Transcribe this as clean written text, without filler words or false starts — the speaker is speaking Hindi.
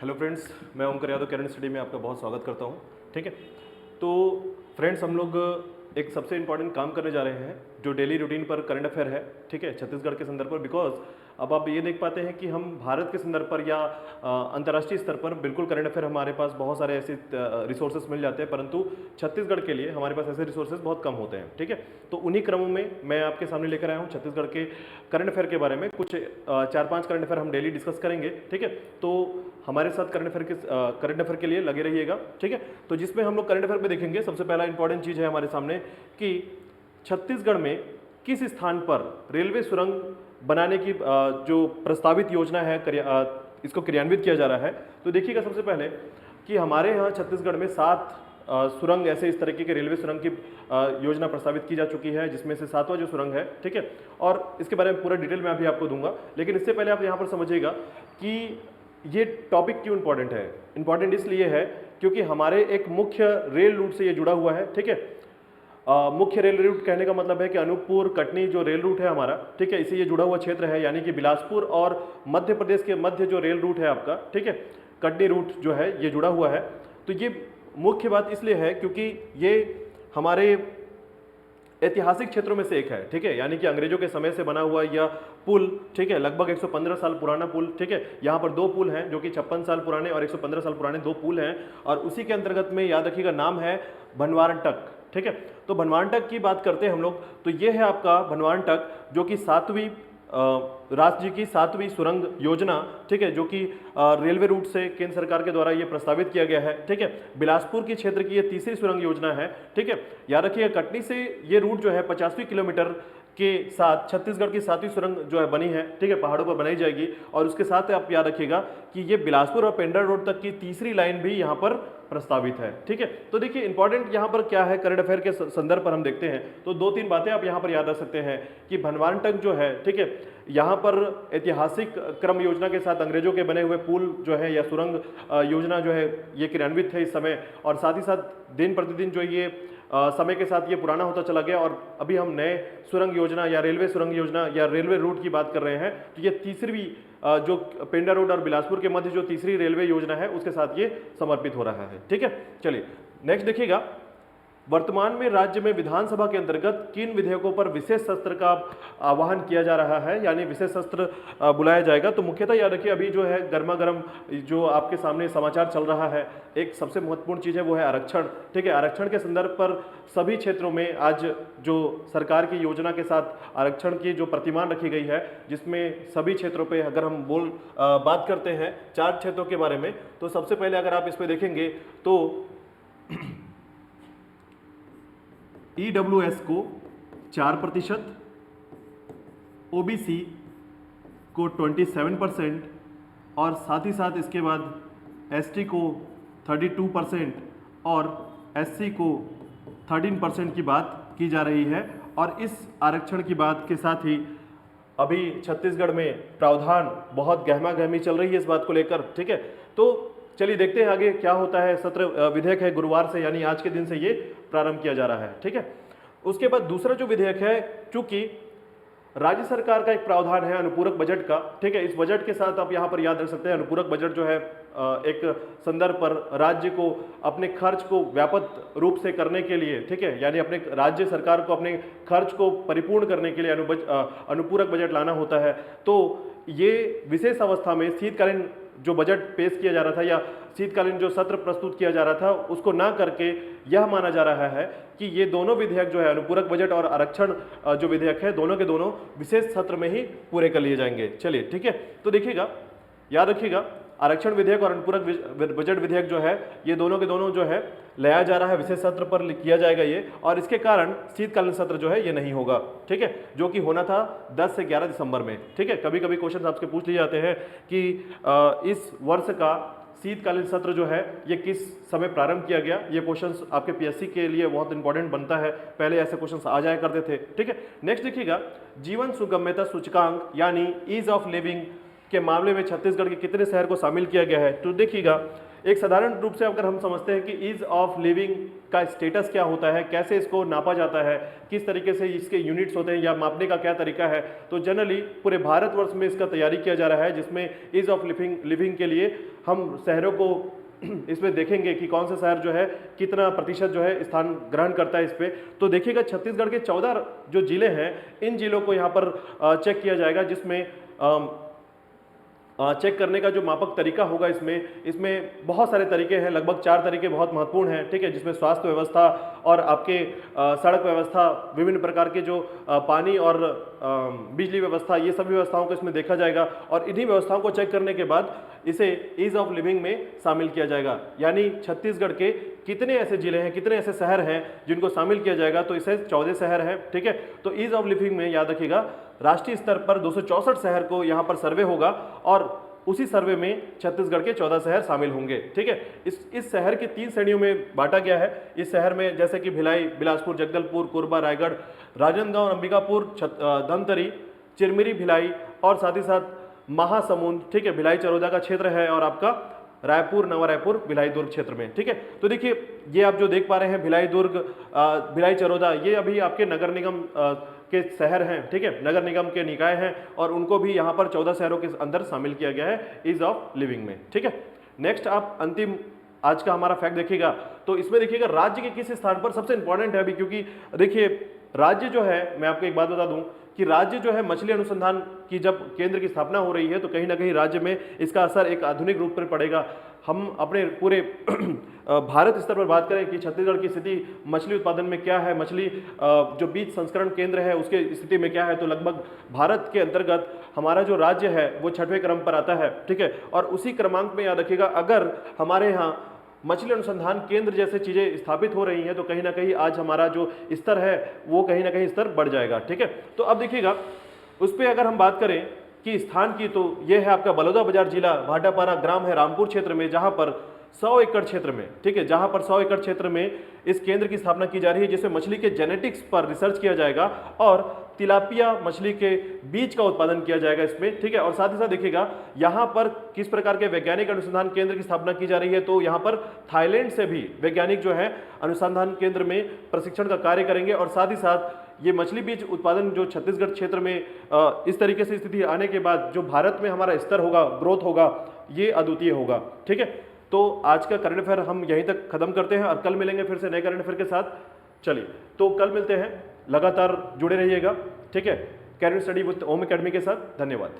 हेलो फ्रेंड्स, मैं ओमकार यादव करंट स्टडी में आपका बहुत स्वागत करता हूं। ठीक है, तो फ्रेंड्स हम लोग एक सबसे इम्पॉर्टेंट काम करने जा रहे हैं जो डेली रूटीन पर करंट अफेयर है। ठीक है, छत्तीसगढ़ के संदर्भ पर, बिकॉज अब आप ये देख पाते हैं कि हम भारत के संदर्भ पर या अंतर्राष्ट्रीय स्तर पर बिल्कुल करंट अफेयर हमारे पास बहुत सारे ऐसे रिसोर्सेज मिल जाते हैं, परंतु छत्तीसगढ़ के लिए हमारे पास ऐसे रिसोर्सेज बहुत कम होते हैं। ठीक है, तो उन्हीं क्रमों में मैं आपके सामने लेकर आया हूँ छत्तीसगढ़ के करंट अफेयर के बारे में। कुछ 4-5 करंट अफेयर हम डेली डिस्कस करेंगे। ठीक है, तो हमारे साथ करंट अफेयर के लिए लगे रहिएगा। ठीक है, तो जिसमें हम लोग करंट अफेयर पे देखेंगे, सबसे पहला इंपॉर्टेंट चीज़ है हमारे सामने कि छत्तीसगढ़ में किस स्थान पर रेलवे सुरंग बनाने की जो प्रस्तावित योजना है इसको क्रियान्वित किया जा रहा है। तो देखिएगा सबसे पहले कि हमारे यहाँ छत्तीसगढ़ में 7 सुरंग ऐसे इस तरीके के रेलवे सुरंग की योजना प्रस्तावित की जा चुकी है, जिसमें से 7वां जो सुरंग है। ठीक है, और इसके बारे में पूरा डिटेल में अभी आपको दूंगा, लेकिन इससे पहले आप यहाँ पर समझिएगा कि ये टॉपिक क्यों इंपॉर्टेंट है। इंपॉर्टेंट इसलिए है क्योंकि हमारे एक मुख्य रेल रूट से ये जुड़ा हुआ है। ठीक है, मुख्य रेल रूट कहने का मतलब है कि अनूपपुर कटनी जो रेल रूट है हमारा, ठीक है, इसे ये जुड़ा हुआ क्षेत्र है, यानी कि बिलासपुर और मध्य प्रदेश के मध्य जो रेल रूट है आपका, ठीक है, कटनी रूट जो है ये जुड़ा हुआ है। तो ये मुख्य बात इसलिए है क्योंकि ये हमारे ऐतिहासिक क्षेत्रों में से एक है। ठीक है, यानी कि अंग्रेजों के समय से बना हुआ यह पुल, ठीक है, लगभग 115 साल पुराना पुल। ठीक है, यहाँ पर 2 पुल हैं जो कि 56 साल पुराने और 115 साल पुराने 2 पुल हैं, और उसी के अंतर्गत में याद रखिएगा नाम है भनवारटक। ठीक है, तो भनवारटक की बात करते हैं हम लोग, तो ये है आपका भनवारटक जो कि 7वीं राज्य की 7वीं सुरंग योजना, ठीक है, जो कि रेलवे रूट से केंद्र सरकार के द्वारा ये प्रस्तावित किया गया है। ठीक है, बिलासपुर की क्षेत्र की ये 3री सुरंग योजना है। ठीक है, याद रखिएगा कटनी से ये रूट जो है 50वीं किलोमीटर के साथ छत्तीसगढ़ की 7वीं सुरंग जो है बनी है। ठीक है, पहाड़ों पर बनाई जाएगी, और उसके साथ आप याद रखिएगा कि ये बिलासपुर और पेंड्रा रोड तक की 3री लाइन भी यहाँ पर प्रस्तावित है। ठीक है, तो देखिए इंपॉर्टेंट यहाँ पर क्या है, करंट अफेयर के संदर्भ पर हम देखते हैं तो 2-3 बातें आप यहाँ पर याद रख सकते हैं कि भनवारटक जो है, ठीक है, यहाँ पर ऐतिहासिक क्रम योजना के साथ अंग्रेजों के बने हुए पुल जो है या सुरंग योजना जो है ये क्रियान्वित है इस समय, और साथ ही साथ दिन प्रतिदिन जो ये समय के साथ ये पुराना होता चला गया, और अभी हम नए सुरंग योजना या रेलवे सुरंग योजना या रेलवे रूट की बात कर रहे हैं। तो ये 3री जो पेंड्रा रोड और बिलासपुर के मध्य जो 3री रेलवे योजना है उसके साथ ये समर्पित हो रहा है। ठीक है, चलिए नेक्स्ट देखिएगा, वर्तमान में राज्य में विधानसभा के अंतर्गत किन विधेयकों पर विशेष सत्र का आह्वान किया जा रहा है, यानी विशेष सत्र बुलाया जाएगा। तो मुख्यतः याद रखिए अभी जो है गर्मा गर्म जो आपके सामने समाचार चल रहा है, एक सबसे महत्वपूर्ण चीज़ है वो है आरक्षण। ठीक है, आरक्षण के संदर्भ पर सभी क्षेत्रों में आज जो सरकार की योजना के साथ आरक्षण की जो प्रतिमान रखी गई है, जिसमें सभी क्षेत्रों पे अगर हम बात करते हैं 4 क्षेत्रों के बारे में, तो सबसे पहले अगर आप इस पे देखेंगे तो EWS को 4%, OBC को 27%, और साथ ही साथ इसके बाद ST को 32% और SC को 13% की बात की जा रही है। और इस आरक्षण की बात के साथ ही अभी छत्तीसगढ़ में प्रावधान बहुत गहमा गहमी चल रही है इस बात को लेकर। ठीक है, तो चलिए देखते हैं आगे क्या होता है। सत्र विधेयक है गुरुवार से, यानी आज के दिन से ये प्रारंभ किया जा रहा है। ठीक है, उसके बाद दूसरा जो विधेयक है, चूंकि राज्य सरकार का एक प्रावधान है अनुपूरक बजट का। ठीक है, इस बजट के साथ आप यहाँ पर याद रख सकते हैं अनुपूरक बजट जो है एक संदर्भ पर राज्य को अपने खर्च को व्यापक रूप से करने के लिए, ठीक है, यानी अपने राज्य सरकार को अपने खर्च को परिपूर्ण करने के लिए अनुपूरक बजट लाना होता है। तो ये विशेष अवस्था में शीतकालीन जो बजट पेश किया जा रहा था या शीतकालीन जो सत्र प्रस्तुत किया जा रहा था उसको ना करके यह माना जा रहा है कि ये दोनों विधेयक जो है अनुपूरक बजट और आरक्षण जो विधेयक है, दोनों के दोनों विशेष सत्र में ही पूरे कर लिए जाएंगे। चलिए ठीक है, तो देखिएगा याद रखिएगा आरक्षण विधेयक और अनुपूरक बजट विधेयक जो है ये दोनों के दोनों जो है लाया जा रहा है, विशेष सत्र पर किया जाएगा ये, और इसके कारण शीतकालीन सत्र जो है ये नहीं होगा। ठीक है, जो कि होना था 10 से 11 दिसंबर में। ठीक है, कभी कभी क्वेश्चन आपसे पूछ लिए जाते हैं कि इस वर्ष का शीतकालीन सत्र जो है ये किस समय प्रारंभ किया गया। ये क्वेश्चंस आपके पीएससी के लिए बहुत इंपॉर्टेंट बनता है, पहले ऐसे क्वेश्चंस आ जाया करते थे। ठीक है, नेक्स्ट देखिएगा जीवन सुगम्यता सूचकांक यानी ईज ऑफ लिविंग के मामले में छत्तीसगढ़ के कितने शहर को शामिल किया गया है, तो देखिएगा एक साधारण रूप से अगर हम समझते हैं कि ईज ऑफ लिविंग का स्टेटस क्या होता है, कैसे इसको नापा जाता है, किस तरीके से इसके यूनिट्स होते हैं या मापने का क्या तरीका है, तो जनरली पूरे भारतवर्ष में इसका तैयारी किया जा रहा है, जिसमें ईज ऑफ लिविंग के लिए हम शहरों को इसमें देखेंगे कि कौन सा शहर जो है कितना प्रतिशत जो है स्थान ग्रहण करता है इस पे। तो देखिएगा छत्तीसगढ़ के 14 जो जिले हैं, इन जिलों को यहाँ पर चेक किया जाएगा, जिसमें चेक करने का जो मापक तरीका होगा इसमें बहुत सारे तरीके हैं, लगभग 4 तरीके बहुत महत्वपूर्ण हैं, ठीक है, जिसमें स्वास्थ्य व्यवस्था और आपके सड़क व्यवस्था, विभिन्न प्रकार के जो पानी और बिजली व्यवस्था, ये सभी व्यवस्थाओं को इसमें देखा जाएगा और इन्हीं व्यवस्थाओं को चेक करने के बाद इसे ईज ऑफ लिविंग में शामिल किया जाएगा। यानी छत्तीसगढ़ के कितने ऐसे जिले हैं, कितने ऐसे शहर हैं जिनको शामिल किया जाएगा, तो इसे 14 शहर हैं, ठीक है। तो ईज ऑफ लिविंग में याद रखिएगा राष्ट्रीय स्तर पर 264 शहर को यहाँ पर सर्वे होगा और उसी सर्वे में छत्तीसगढ़ के 14 शहर शामिल होंगे, ठीक है। इस शहर की 3 श्रेणियों में बांटा गया है। इस शहर में जैसे कि भिलाई, बिलासपुर, जगदलपुर, कोरबा, रायगढ़, राजनांदगांव, अंबिकापुर, धमतरी, चिरमिरी, भिलाई और साथ ही साथ महासमुंद, ठीक है, भिलाई चरोदा का क्षेत्र है और आपका रायपुर, नवा रायपुर, भिलाई दुर्ग क्षेत्र में, ठीक है। तो देखिए ये आप जो देख पा रहे हैं भिलाई दुर्ग, भिलाई चरोदा, ये अभी आपके नगर निगम के शहर हैं, ठीक है, नगर निगम के निकाय हैं और उनको भी यहाँ पर 14 शहरों के अंदर शामिल किया गया है ईज ऑफ लिविंग में, ठीक है। नेक्स्ट आप अंतिम आज का हमारा फैक्ट देखिएगा, तो इसमें देखिएगा राज्य के किस स्थान पर सबसे इंपॉर्टेंट है अभी, क्योंकि देखिए राज्य जो है, मैं आपको एक बात बता दूं कि राज्य जो है मछली अनुसंधान की जब केंद्र की स्थापना हो रही है तो कहीं ना कहीं राज्य में इसका असर एक आधुनिक रूप पर पड़ेगा। हम अपने पूरे भारत स्तर पर बात करें कि छत्तीसगढ़ की स्थिति मछली उत्पादन में क्या है, मछली जो बीज संस्करण केंद्र है उसके स्थिति में क्या है, तो लगभग भारत के अंतर्गत हमारा जो राज्य है वो 6वें क्रम पर आता है, ठीक है। और उसी क्रमांक में याद रखिएगा अगर हमारे यहाँ मछली अनुसंधान केंद्र जैसे चीजें स्थापित हो रही हैं तो कहीं ना कहीं आज हमारा जो स्तर है वो कहीं ना कहीं स्तर बढ़ जाएगा, ठीक है। तो अब देखिएगा उस पर अगर हम बात करें कि स्थान की, तो ये है आपका बलौदाबाजार जिला, भाटापारा ग्राम है रामपुर क्षेत्र में, जहां पर 100 एकड़ क्षेत्र में, ठीक है, जहां पर 100 एकड़ क्षेत्र में इस केंद्र की स्थापना की जा रही है, जिसमें मछली के जेनेटिक्स पर रिसर्च किया जाएगा और तिलापिया मछली के बीज का उत्पादन किया जाएगा इसमें, ठीक है। और साथ ही साथ देखिएगा यहाँ पर किस प्रकार के वैज्ञानिक अनुसंधान केंद्र की स्थापना की जा रही है, तो यहाँ पर थाईलैंड से भी वैज्ञानिक जो है अनुसंधान केंद्र में प्रशिक्षण का कार्य करेंगे और साथ ही साथ ये मछली बीज उत्पादन जो छत्तीसगढ़ क्षेत्र में इस तरीके से स्थिति आने के बाद जो भारत में हमारा स्तर होगा, ग्रोथ होगा, ये अद्वितीय होगा, ठीक है। तो आज का करंट अफेयर हम यहीं तक खत्म करते हैं और कल मिलेंगे फिर से नए करंट अफेयर के साथ। चलिए तो कल मिलते हैं, लगातार जुड़े रहिएगा, ठीक है, career study with Om academy के साथ। धन्यवाद।